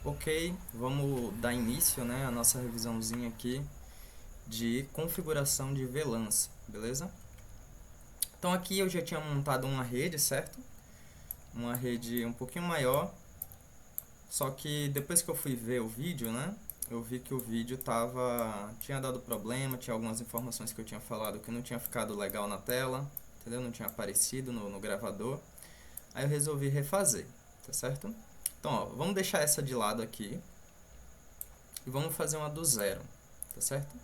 Ok, vamos dar início, né, à nossa revisãozinha aqui de configuração de VLANs, beleza? Então aqui eu já tinha montado uma rede, certo? Uma rede um pouquinho maior, só que depois que eu fui ver o vídeo, né, eu vi que o vídeo tinha dado problema, tinha algumas informações que eu tinha falado que não tinha ficado legal na tela, entendeu? Não tinha aparecido no gravador. Aí eu resolvi refazer, tá certo? Então, ó, vamos deixar essa de lado aqui e vamos fazer uma do zero, tá certo?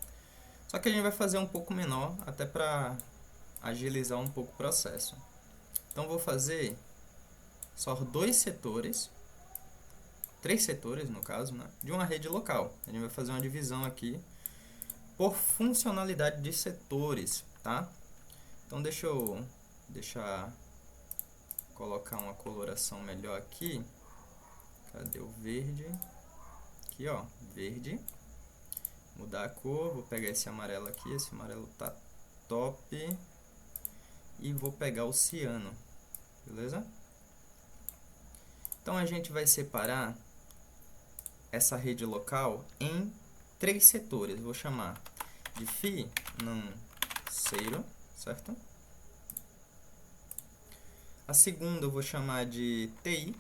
Só que a gente vai fazer um pouco menor, até para agilizar um pouco o processo. Então vou fazer só dois setores, três setores no caso, né, de uma rede local. A gente vai fazer uma divisão aqui por funcionalidade de setores, tá? Então deixa eu colocar uma coloração melhor aqui. Cadê o verde? Aqui, ó, verde. Mudar a cor, vou pegar esse amarelo aqui, esse amarelo tá top. E vou pegar o ciano, beleza? Então a gente vai separar essa rede local em três setores. Vou chamar de financeiro, certo? A segunda eu vou chamar de TI,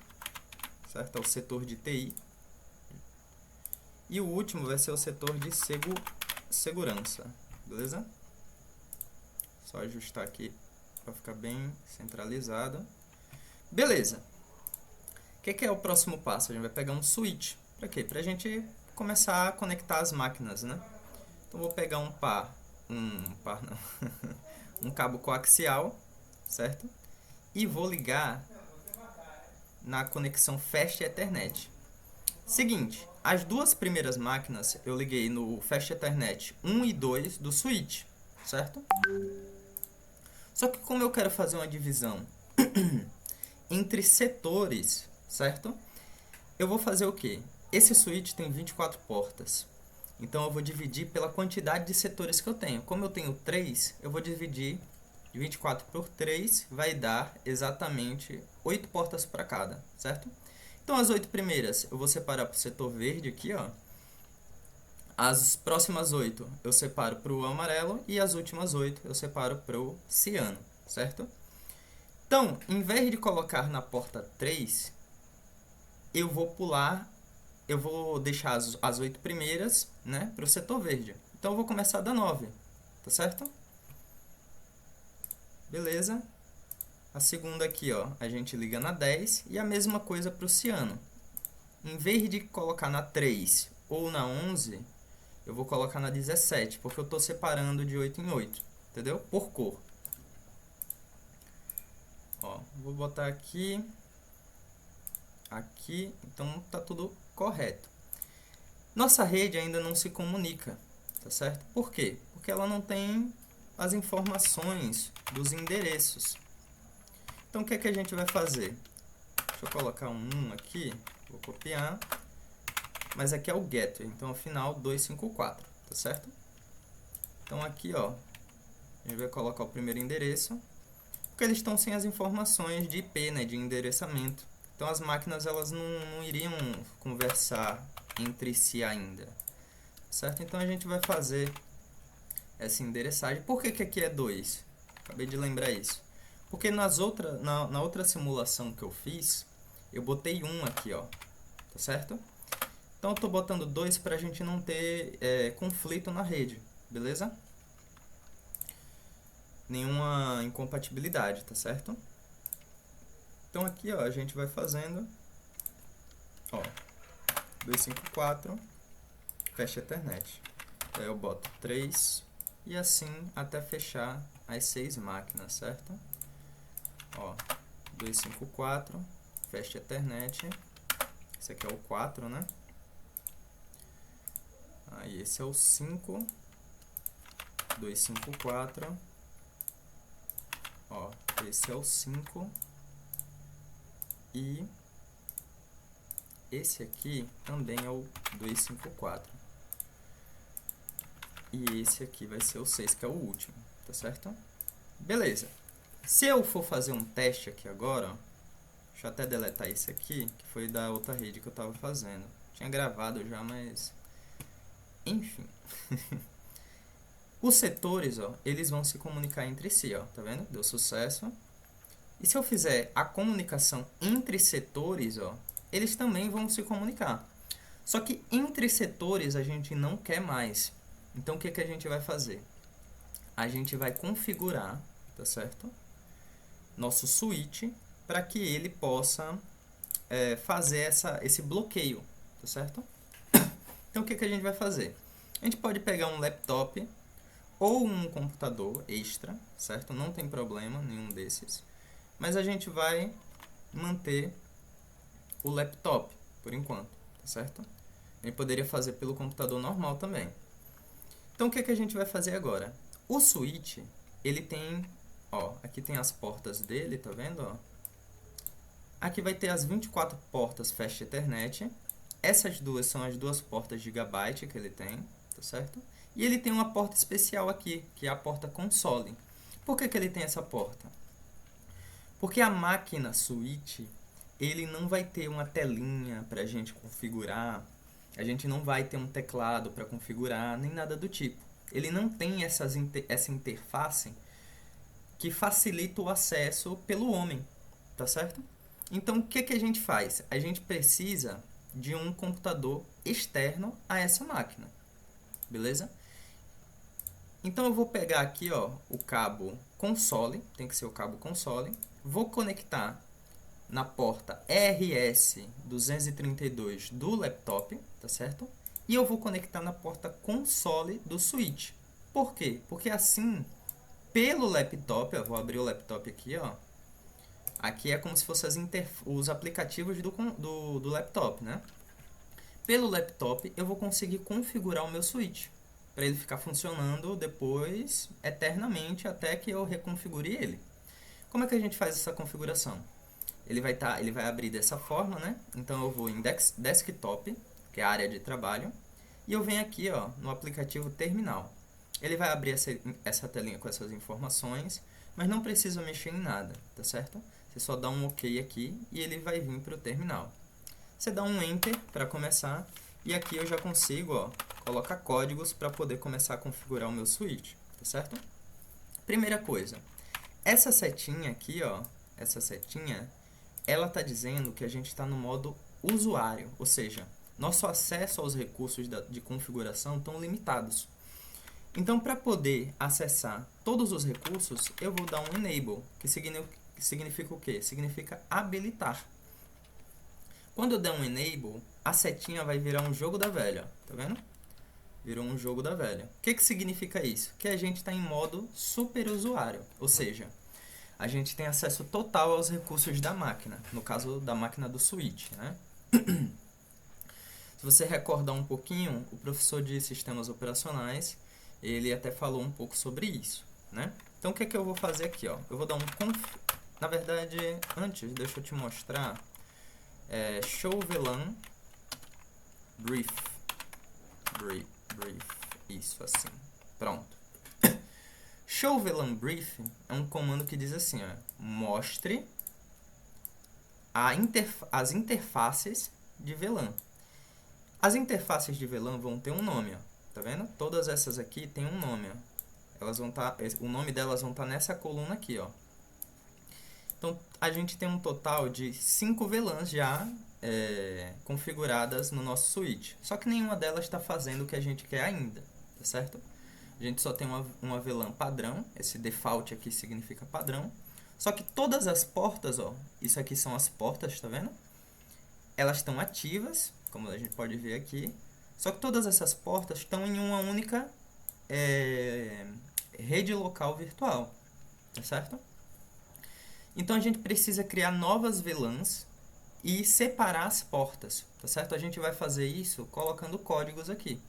certo? É o setor de TI. E o último vai ser o setor de segurança, beleza? Só ajustar aqui para ficar bem centralizado. Beleza. O que é o próximo passo? A gente vai pegar um switch. Para quê? Para a gente começar a conectar as máquinas, né? Então vou pegar um um cabo coaxial, certo? E vou ligar na conexão Fast Ethernet. Seguinte, as duas primeiras máquinas eu liguei no Fast Ethernet 1 e 2 do switch, certo? Só que como eu quero fazer uma divisão entre setores, certo? Eu vou fazer o quê? Esse switch tem 24 portas. Então eu vou dividir pela quantidade de setores que eu tenho. Como eu tenho 3, eu vou dividir 24 por 3, vai dar exatamente 8 portas para cada, certo? Então as 8 primeiras eu vou separar para o setor verde aqui, ó. As próximas 8 eu separo para o amarelo e as últimas 8 eu separo para o ciano, certo? Então, em vez de colocar na porta 3, eu vou deixar as 8 primeiras, né, para o setor verde. Então eu vou começar da 9, tá certo? Beleza? A segunda aqui, ó, a gente liga na 10 e a mesma coisa para o ciano. Em vez de colocar na 3 ou na 11, eu vou colocar na 17, porque eu estou separando de 8 em 8, entendeu? Por cor. Ó, vou botar aqui, aqui, então tá tudo correto. Nossa rede ainda não se comunica, tá certo? Por quê? Porque ela não tem as informações dos endereços. Então o que é que a gente vai fazer? Deixa eu colocar um 1 aqui, vou copiar, mas aqui é o getter, então ao final 254, tá certo? Então aqui, ó, a gente vai colocar o primeiro endereço, porque eles estão sem as informações de IP, né, de endereçamento. Então as máquinas elas não iriam conversar entre si ainda, certo? Então a gente vai fazer essa endereçagem. Por que aqui é 2? Acabei de lembrar isso. Porque na outra simulação que eu fiz, eu botei 1 aqui, ó, tá certo? Então eu estou botando 2 para a gente não ter conflito na rede, beleza? Nenhuma incompatibilidade, tá certo? Então aqui, ó, a gente vai fazendo, ó, 254 Fast Ethernet. Aí eu boto 3 e assim até fechar as 6 máquinas, certo? Ó, 254 Fast Ethernet. Esse aqui é o 4, né? Aí esse é o 5, 254. Ó, esse é o 5 e esse aqui também é o 254. E esse aqui vai ser o 6, que é o último, tá certo? Beleza. Se eu for fazer um teste aqui agora, ó, deixa eu até deletar esse aqui, que foi da outra rede que eu estava fazendo. Tinha gravado já, mas... Enfim. Os setores, ó, eles vão se comunicar entre si, ó. Tá vendo? Deu sucesso. E se eu fizer a comunicação entre setores, ó, eles também vão se comunicar. Só que entre setores a gente não quer mais. Então, o que a gente vai fazer? A gente vai configurar, tá certo? Nosso switch para que ele possa fazer esse bloqueio, tá certo? Então, o que a gente vai fazer? A gente pode pegar um laptop ou um computador extra, certo? Não tem problema nenhum desses. Mas a gente vai manter o laptop, por enquanto, tá certo? A gente poderia fazer pelo computador normal também. Então, o que a gente vai fazer agora? O switch, ele tem, ó, aqui tem as portas dele, tá vendo, ó? Aqui vai ter as 24 portas Fast Ethernet. Essas duas são as duas portas Gigabyte que ele tem, tá certo? E ele tem uma porta especial aqui, que é a porta console. Por que ele tem essa porta? Porque a máquina switch, ele não vai ter uma telinha para a gente configurar, a gente não vai ter um teclado para configurar, nem nada do tipo. Ele não tem essa interface que facilita o acesso pelo homem, tá certo? Então, o que a gente faz? A gente precisa de um computador externo a essa máquina, beleza? Então, eu vou pegar aqui, ó, o cabo console, tem que ser o cabo console, vou conectar na porta RS232 do laptop, tá certo? E eu vou conectar na porta console do switch. Por quê? Porque assim, pelo laptop, eu vou abrir o laptop aqui, ó. Aqui é como se fossem os aplicativos do laptop, né? Pelo laptop, eu vou conseguir configurar o meu switch para ele ficar funcionando depois, eternamente, até que eu reconfigure ele. Como é que a gente faz essa configuração? Ele vai abrir dessa forma, né? Então eu vou em Desktop, que é a área de trabalho, e eu venho aqui, ó, no aplicativo Terminal. Ele vai abrir essa telinha com essas informações, mas não precisa mexer em nada, tá certo? Você só dá um OK aqui e ele vai vir para o terminal. Você dá um Enter para começar, e aqui eu já consigo, ó, colocar códigos para poder começar a configurar o meu switch, tá certo? Primeira coisa, essa setinha aqui, ó, essa setinha, ela está dizendo que a gente está no modo usuário, ou seja, nosso acesso aos recursos de configuração estão limitados. Então, para poder acessar todos os recursos, eu vou dar um Enable, que significa o quê? Significa habilitar. Quando eu der um Enable, a setinha vai virar um jogo da velha, tá vendo? Virou um jogo da velha. O que significa isso? Que a gente está em modo super usuário, ou seja, a gente tem acesso total aos recursos da máquina, no caso da máquina do switch, né? Se você recordar um pouquinho, o professor de sistemas operacionais, ele até falou um pouco sobre isso, né? Então, o que eu vou fazer aqui, ó? Eu vou dar um Na verdade, antes, deixa eu te mostrar. Show VLAN brief. Isso, assim. Pronto. Show VLAN brief é um comando que diz assim, ó, mostre as interfaces de VLAN. As interfaces de VLAN vão ter um nome, ó, tá vendo? Todas essas aqui têm um nome, ó. O nome delas vão estar nessa coluna aqui, ó. Então, a gente tem um total de 5 VLANs já configuradas no nosso switch. Só que nenhuma delas está fazendo o que a gente quer ainda, tá certo? A gente só tem uma VLAN padrão, esse default aqui significa padrão. Só que todas as portas, ó, isso aqui são as portas, tá vendo? Elas estão ativas, como a gente pode ver aqui. Só que todas essas portas estão em uma única rede local virtual, tá certo? Então a gente precisa criar novas VLANs e separar as portas, tá certo? A gente vai fazer isso colocando códigos aqui.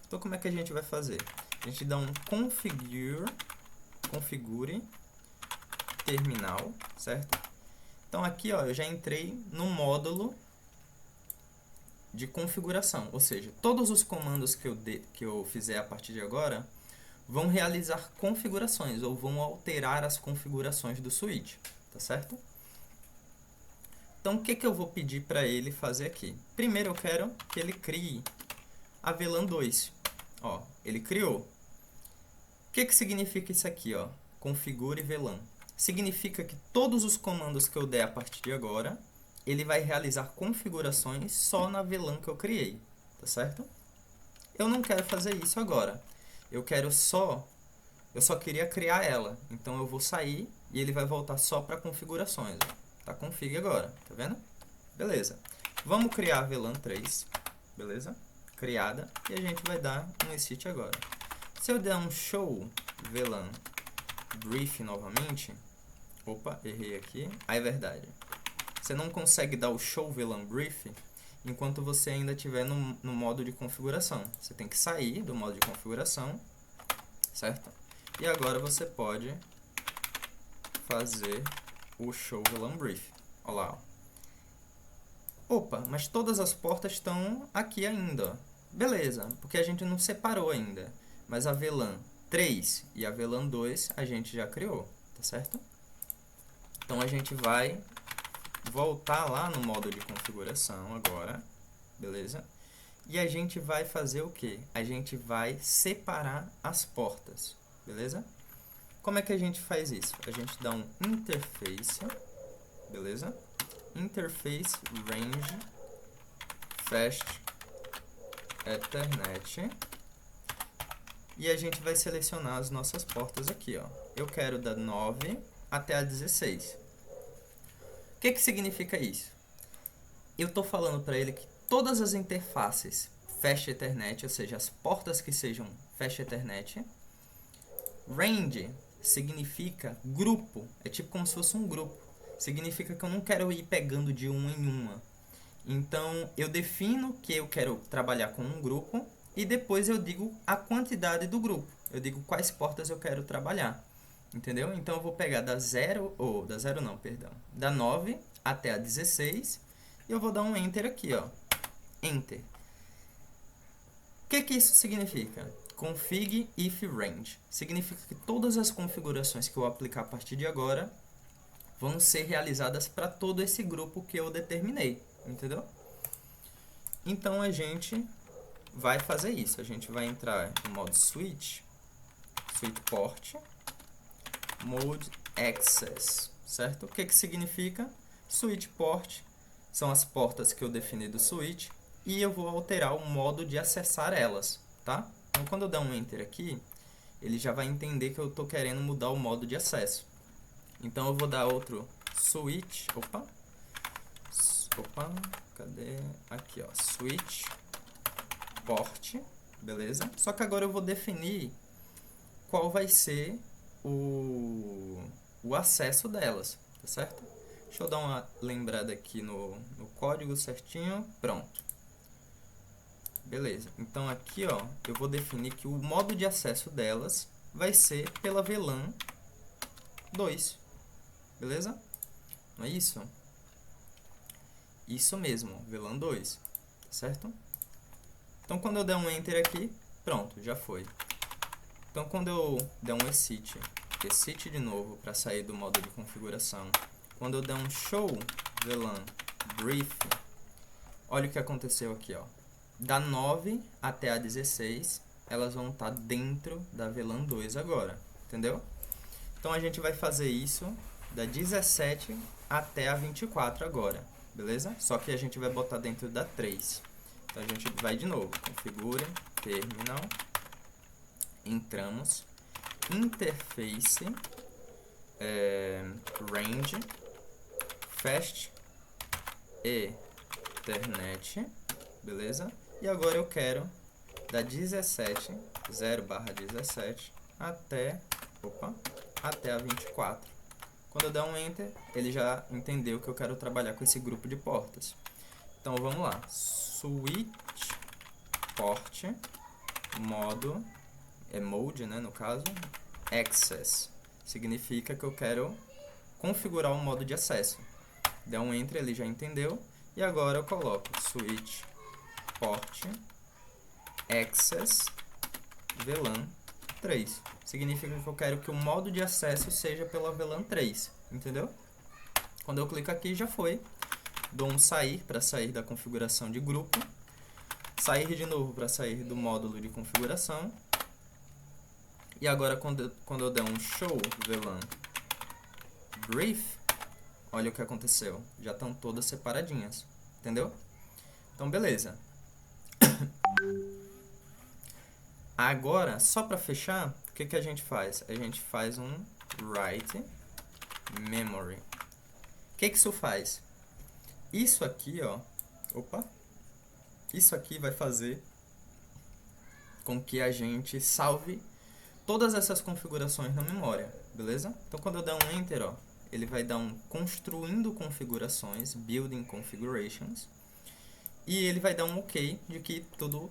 Então como é que a gente vai fazer? A gente dá um configure terminal, certo? Então aqui, ó, eu já entrei no módulo de configuração, ou seja, todos os comandos que eu fizer a partir de agora vão realizar configurações ou vão alterar as configurações do switch, tá certo? Então, o que que eu vou pedir para ele fazer aqui? Primeiro, eu quero que ele crie a VLAN 2. Ó, ele criou. O que que significa isso aqui, ó? Configure VLAN. Significa que todos os comandos que eu der a partir de agora, ele vai realizar configurações só na VLAN que eu criei, tá certo? Eu não quero fazer isso agora. Eu só queria criar ela. Então eu vou sair e ele vai voltar só para configurações. Ó. Tá config agora, tá vendo? Beleza. Vamos criar a VLAN 3, beleza? Criada, e a gente vai dar um exit agora. Se eu der um show VLAN brief novamente, opa, errei aqui, é verdade. Você não consegue dar o show VLAN brief enquanto você ainda estiver no modo de configuração. Você tem que sair do modo de configuração, certo? E agora você pode fazer o show VLAN brief. Olha lá, ó. Opa, mas todas as portas estão aqui ainda, ó. Beleza, porque a gente não separou ainda. Mas a VLAN 3 e a VLAN 2 a gente já criou, tá certo? Então a gente vai voltar lá no modo de configuração agora, beleza? E a gente vai fazer o quê? A gente vai separar as portas, beleza? Como é que a gente faz isso? A gente dá um interface, beleza? Interface range fast Ethernet. E a gente vai selecionar as nossas portas aqui, ó. Eu quero da 9 até a 16. O que que significa isso? Eu estou falando para ele que todas as interfaces Fast Ethernet, ou seja, as portas que sejam Fast Ethernet, range significa grupo, é tipo como se fosse um grupo. Significa que eu não quero ir pegando de uma em uma. Então, eu defino que eu quero trabalhar com um grupo e depois eu digo a quantidade do grupo. Eu digo quais portas eu quero trabalhar. Entendeu? Então, eu vou pegar da 9 até a 16 e eu vou dar um Enter aqui, ó. Enter. O que que isso significa? Config if range. Significa que todas as configurações que eu aplicar a partir de agora vão ser realizadas para todo esse grupo que eu determinei, entendeu? Então, a gente vai fazer isso. A gente vai entrar no modo switch port, mode access, certo? O que que significa? Switch port são as portas que eu defini do switch e eu vou alterar o modo de acessar elas, tá? Então, quando eu der um enter aqui, ele já vai entender que eu estou querendo mudar o modo de acesso. Então, eu vou dar outro switch, cadê? Aqui, ó, switch port, beleza? Só que agora eu vou definir qual vai ser o acesso delas, tá certo? Deixa eu dar uma lembrada aqui no código certinho, pronto. Beleza, então aqui, ó, eu vou definir que o modo de acesso delas vai ser pela VLAN 2. Beleza? Não é isso? Isso mesmo, VLAN 2, certo? Então, quando eu der um Enter aqui, pronto, já foi. Então, quando eu der um exit de novo para sair do modo de configuração, quando eu der um show VLAN brief, olha o que aconteceu aqui, ó. Da 9 até a 16, elas vão estar dentro da VLAN 2 agora, entendeu? Então, a gente vai fazer isso da 17 até a 24 agora, beleza? Só que a gente vai botar dentro da 3. Então, a gente vai de novo, configure, terminal, entramos, interface, range, fast, ethernet, beleza? E agora eu quero da 17, 0/17, até a 24. Quando eu der um Enter, ele já entendeu que eu quero trabalhar com esse grupo de portas. Então, vamos lá. Switch port, modo, mode, né, no caso, access. Significa que eu quero configurar o modo de acesso. Der um Enter, ele já entendeu. E agora eu coloco switch port access VLAN 3. Significa que eu quero que o modo de acesso seja pela VLAN 3, entendeu? Quando eu clico aqui, já foi. dou um sair para sair da configuração de grupo, sair de novo para sair do módulo de configuração. E agora quando eu der um show VLAN brief, olha o que aconteceu. Já estão todas separadinhas, entendeu? Então, beleza. Agora, só para fechar, o que a gente faz? A gente faz um write memory. O que isso faz? Isso aqui, ó, isso aqui vai fazer com que a gente salve todas essas configurações na memória, beleza? Então, quando eu der um enter, ó, ele vai dar um construindo configurações, building configurations, e ele vai dar um ok de que tudo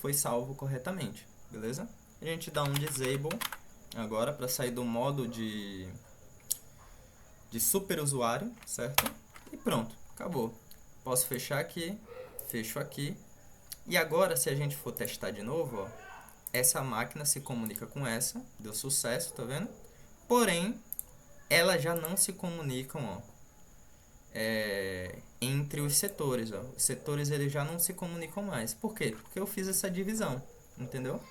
foi salvo corretamente, beleza? A gente dá um disable agora para sair do modo de super usuário, certo? E pronto, acabou. Posso fechar aqui, fecho aqui. E agora, se a gente for testar de novo, ó, essa máquina se comunica com essa, deu sucesso, tá vendo? Porém, elas já não se comunicam, ó, entre os setores, ó. Os setores eles já não se comunicam mais. Por quê? Porque eu fiz essa divisão, entendeu?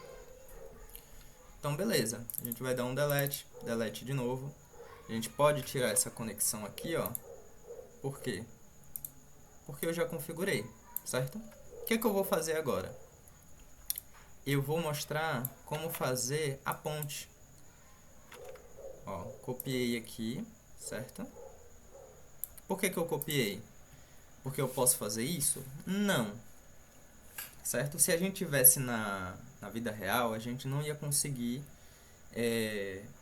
Então, beleza. A gente vai dar um delete de novo. A gente pode tirar essa conexão aqui, ó. Por quê? Porque eu já configurei, certo? O que eu vou fazer agora? Eu vou mostrar como fazer a ponte. Ó, copiei aqui, certo? Por que eu copiei? Porque eu posso fazer isso? Não. Certo? Se a gente tivesse na vida real, a gente não ia conseguir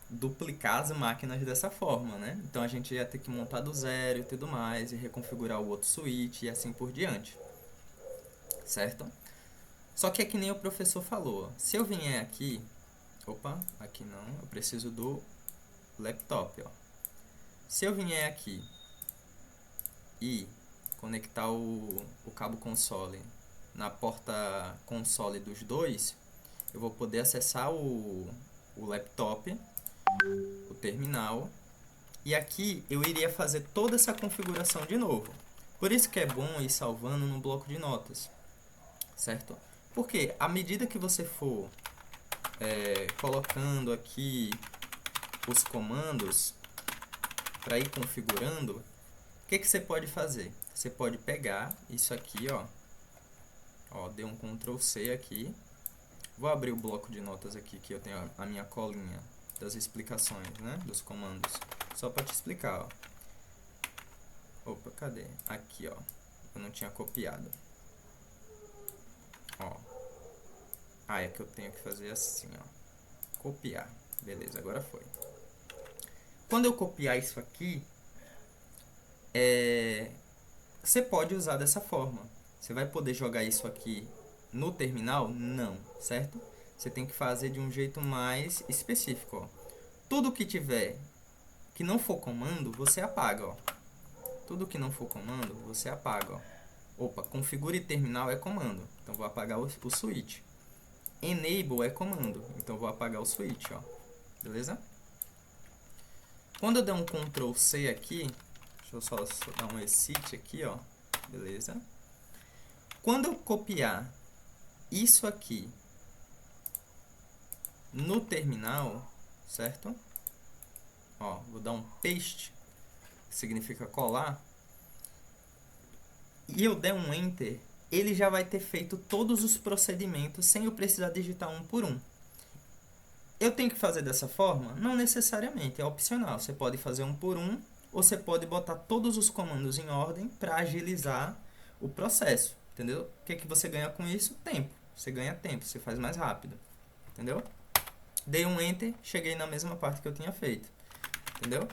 duplicar as máquinas dessa forma, né? Então a gente ia ter que montar do zero e tudo mais, e reconfigurar o outro switch e assim por diante. Certo? Só que é que nem o professor falou. Se eu vier aqui... Opa, aqui não. Eu preciso do laptop, ó. Se eu vier aqui e conectar o cabo console na porta console dos dois, eu vou poder acessar o laptop, o terminal, e aqui eu iria fazer toda essa configuração de novo. Por isso que é bom ir salvando no bloco de notas, certo? Porque à medida que você for colocando aqui os comandos para ir configurando, o que você pode fazer? Você pode pegar isso aqui, ó, dei um Ctrl C aqui. Vou abrir o bloco de notas aqui, que eu tenho a minha colinha das explicações, né, dos comandos. Só para te explicar, ó. Opa, cadê? Aqui, ó. Eu não tinha copiado. Ó. Ah, é que eu tenho que fazer assim, ó. Copiar. Beleza, agora foi. Quando eu copiar isso aqui, você pode usar dessa forma. Você vai poder jogar isso aqui no terminal? Não, certo? Você tem que fazer de um jeito mais específico, ó. Tudo que tiver que não for comando, você apaga, ó. Tudo que não for comando, você apaga, ó. Opa, configure terminal é comando, então vou apagar o switch. Enable é comando, então vou apagar o switch, ó. Beleza? Quando eu der um Ctrl C aqui, deixa eu só dar um exit aqui, ó. Beleza? Quando eu copiar isso aqui no terminal, certo? Ó, vou dar um paste, que significa colar. E eu der um enter, ele já vai ter feito todos os procedimentos sem eu precisar digitar um por um. Eu tenho que fazer dessa forma? Não necessariamente, é opcional. Você pode fazer um por um, ou você pode botar todos os comandos em ordem para agilizar o processo, entendeu? O que você ganha com isso? Tempo. Você ganha tempo, você faz mais rápido, entendeu? Dei um enter, cheguei na mesma parte que eu tinha feito, entendeu?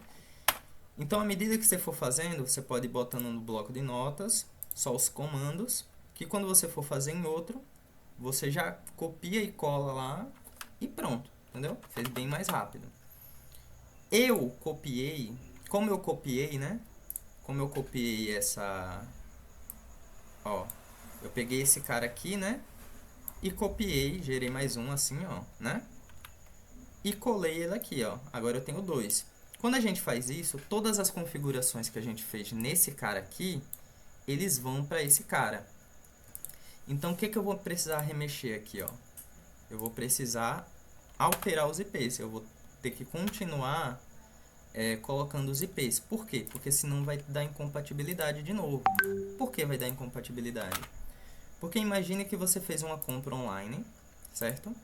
Então, à medida que você for fazendo, você pode ir botando no bloco de notas só os comandos, que quando você for fazer em outro, você já copia e cola lá e pronto, entendeu? Fez bem mais rápido. Eu copiei, como eu copiei, né? Como eu copiei essa... Ó, eu peguei esse cara aqui, né? E copiei, gerei mais um assim, ó, né? E colei ele aqui, ó. Agora eu tenho dois. Quando a gente faz isso, todas as configurações que a gente fez nesse cara aqui, eles vão para esse cara. Então, o que eu vou precisar remexer aqui, ó? Eu vou precisar alterar os IPs. Eu vou ter que continuar colocando os IPs. Por quê? Porque senão vai dar incompatibilidade de novo. Por que vai dar incompatibilidade? Porque imagine que você fez uma compra online, certo?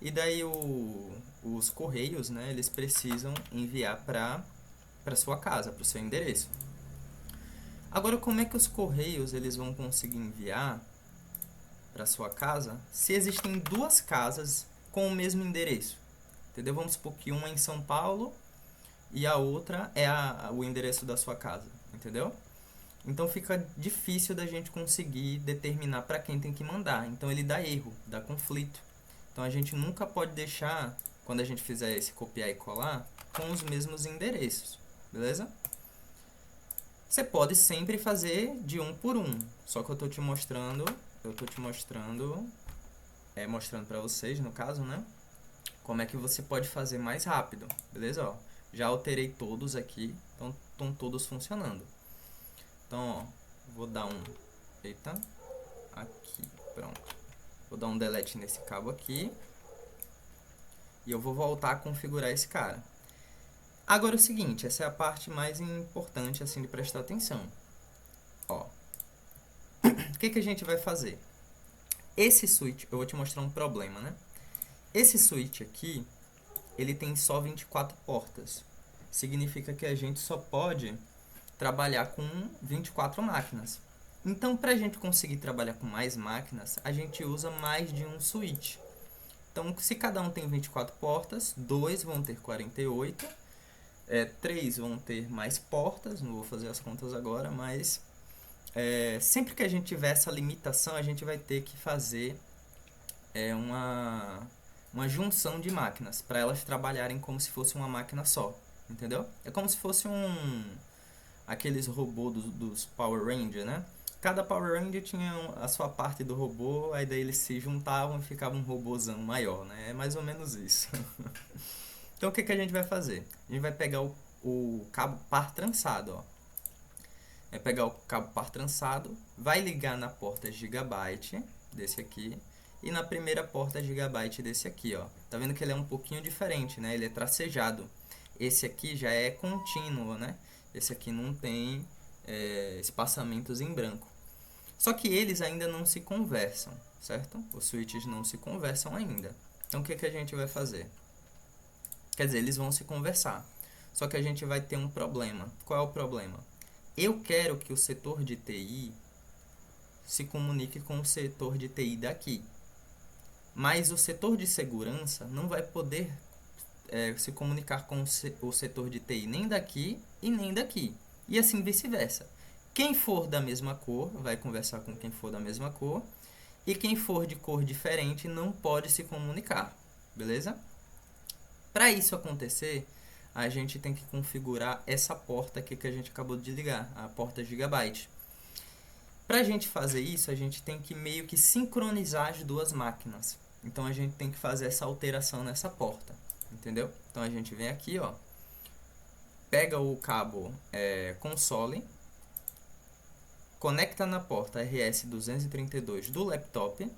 E daí os correios, né, eles precisam enviar para sua casa, para o seu endereço. Agora, como é que os correios eles vão conseguir enviar para sua casa se existem duas casas com o mesmo endereço? Entendeu? Vamos supor que uma é em São Paulo e a outra é o endereço da sua casa, entendeu? Então fica difícil da gente conseguir determinar para quem tem que mandar. Então ele dá erro, dá conflito. Então a gente nunca pode deixar, quando a gente fizer esse copiar e colar, com os mesmos endereços, beleza? Você pode sempre fazer de um por um, só que eu tô te mostrando, mostrando para vocês, no caso, né? Como é que você pode fazer mais rápido, beleza? Ó, já alterei todos aqui, então estão todos funcionando. Então, ó, vou dar um... Eita, aqui, pronto. Vou dar um delete nesse cabo aqui. E eu vou voltar a configurar esse cara. Agora é o seguinte, essa é a parte mais importante, assim, de prestar atenção. Ó, o que a gente vai fazer? Esse switch, eu vou te mostrar um problema, né? Esse switch aqui, ele tem só 24 portas. Significa que a gente só pode trabalhar com 24 máquinas. Então, para a gente conseguir trabalhar com mais máquinas, a gente usa mais de um switch. Então, se cada um tem 24 portas, 2 vão ter 48, 3 vão ter mais portas, não vou fazer as contas agora, mas sempre que a gente tiver essa limitação, a gente vai ter que fazer uma junção de máquinas, para elas trabalharem como se fosse uma máquina só, entendeu? É como se fosse aqueles robôs dos Power Rangers, né? Cada Power Ranger tinha a sua parte do robô, aí daí eles se juntavam e ficava um robôzão maior, né? É mais ou menos isso. Então o que a gente vai fazer? A gente vai pegar o cabo par trançado, ó. Vai pegar o cabo par trançado, vai ligar na porta Gigabyte desse aqui e na primeira porta Gigabyte desse aqui, ó. Tá vendo que ele é um pouquinho diferente, né? Ele é tracejado. Esse aqui já é contínuo, né? Esse aqui não tem espaçamentos em branco. Só que eles ainda não se conversam, certo? Os switches não se conversam ainda. Então o que a gente vai fazer? Quer dizer, eles vão se conversar. Só que a gente vai ter um problema. Qual é o problema? Eu quero que o setor de TI se comunique com o setor de TI daqui. Mas o setor de segurança não vai poder se comunicar com o setor de TI nem daqui e nem daqui. E assim vice-versa. Quem for da mesma cor vai conversar com quem for da mesma cor. E quem for de cor diferente não pode se comunicar. Beleza? Para isso acontecer, a gente tem que configurar essa porta aqui que a gente acabou de ligar, a porta Gigabyte. Para a gente fazer isso, a gente tem que meio que sincronizar as duas máquinas. Então a gente tem que fazer essa alteração nessa porta, entendeu? Então a gente vem aqui, ó, pega o cabo console, conecta na porta RS232 do laptop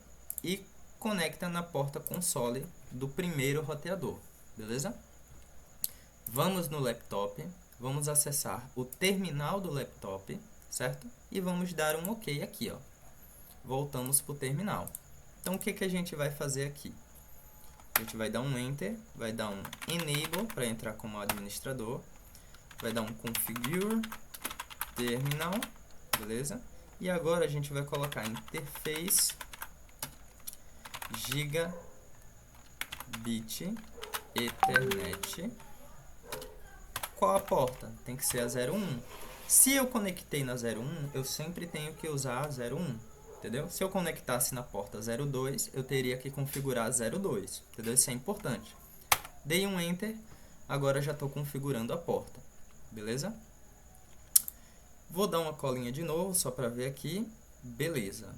e conecta na porta console do primeiro roteador, beleza? Vamos no laptop, vamos acessar o terminal do laptop, certo? E vamos dar um OK aqui, ó. Voltamos para o terminal. Então, o que a gente vai fazer aqui? A gente vai dar um Enter, vai dar um Enable para entrar como administrador, vai dar um Configure Terminal, beleza? E agora a gente vai colocar Interface Gigabit Ethernet. Qual a porta? Tem que ser a 01. Se eu conectei na 01, eu sempre tenho que usar a 01, entendeu? Se eu conectasse na porta 02, eu teria que configurar a 02, entendeu? Isso é importante. Dei um Enter, agora já estou configurando a porta, beleza? Vou dar uma colinha de novo, só para ver aqui, beleza.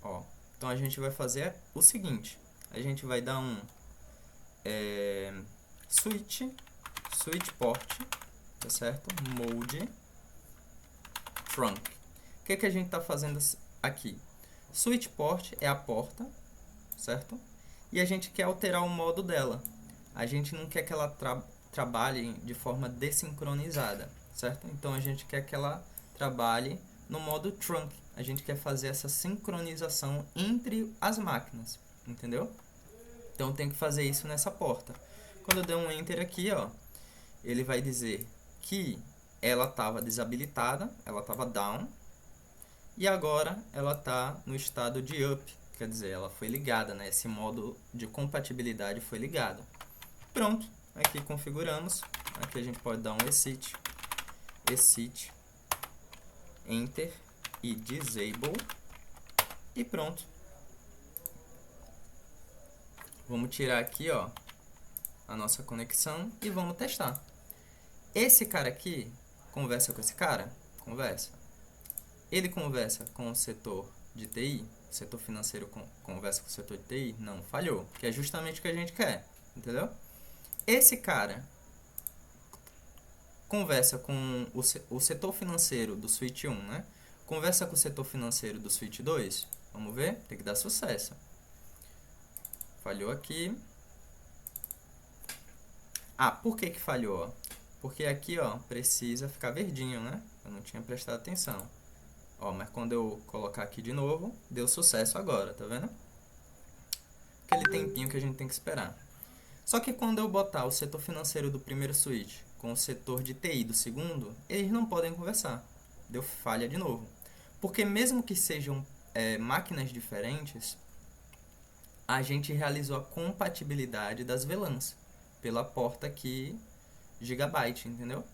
Ó, então a gente vai fazer o seguinte, a gente vai dar um switch port, tá certo? Mode trunk. O que a gente está fazendo aqui? Switch port é a porta, certo? E a gente quer alterar o modo dela. A gente não quer que ela trabalhe de forma desincronizada, certo? Então a gente quer que ela trabalhe no modo trunk. A gente quer fazer essa sincronização entre as máquinas, entendeu? Então tem que fazer isso nessa porta. Quando eu der um enter aqui, ó, ele vai dizer que ela estava desabilitada, ela estava down, e agora ela está no estado de up, quer dizer, ela foi ligada, né? Esse modo de compatibilidade foi ligado. Pronto, aqui configuramos, aqui a gente pode dar um exit, enter e disable, e pronto. Vamos tirar aqui, ó, a nossa conexão e vamos testar. Esse cara aqui conversa com esse cara? Conversa. Ele conversa com o setor de TI? O setor financeiro conversa com o setor de TI? Não, falhou. Que é justamente o que a gente quer, entendeu? Esse cara conversa com o setor financeiro do switch 1, né? Conversa com o setor financeiro do switch 2? Vamos ver? Tem que dar sucesso. Falhou aqui. Ah, por que que falhou? Porque aqui, ó, precisa ficar verdinho, né? Eu não tinha prestado atenção. Ó, mas quando eu colocar aqui de novo, deu sucesso agora, tá vendo? Aquele tempinho que a gente tem que esperar. Só que quando eu botar o setor financeiro do primeiro switch com o setor de TI do segundo, eles não podem conversar. Deu falha de novo. Porque mesmo que sejam máquinas diferentes, a gente realizou a compatibilidade das VLANs pela porta aqui Gigabyte, entendeu?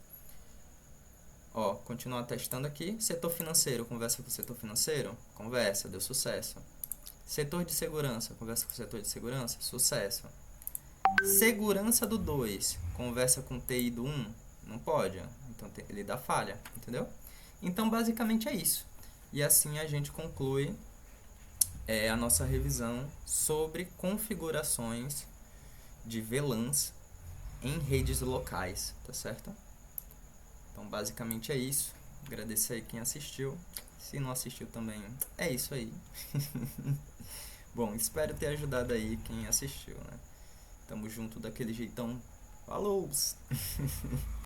Ó, continuar testando aqui. Setor financeiro, conversa com o setor financeiro? Conversa, deu sucesso. Setor de segurança, conversa com o setor de segurança? Sucesso. Segurança do 2, conversa com o TI do 1? Não pode, então ele dá falha, entendeu? Então, basicamente é isso. E assim a gente conclui a nossa revisão sobre configurações de VLANs em redes locais, tá certo? Então, basicamente é isso. Agradeço aí quem assistiu. Se não assistiu também, é isso aí. Bom, espero ter ajudado aí quem assistiu, né? Tamo junto daquele jeitão. Falou!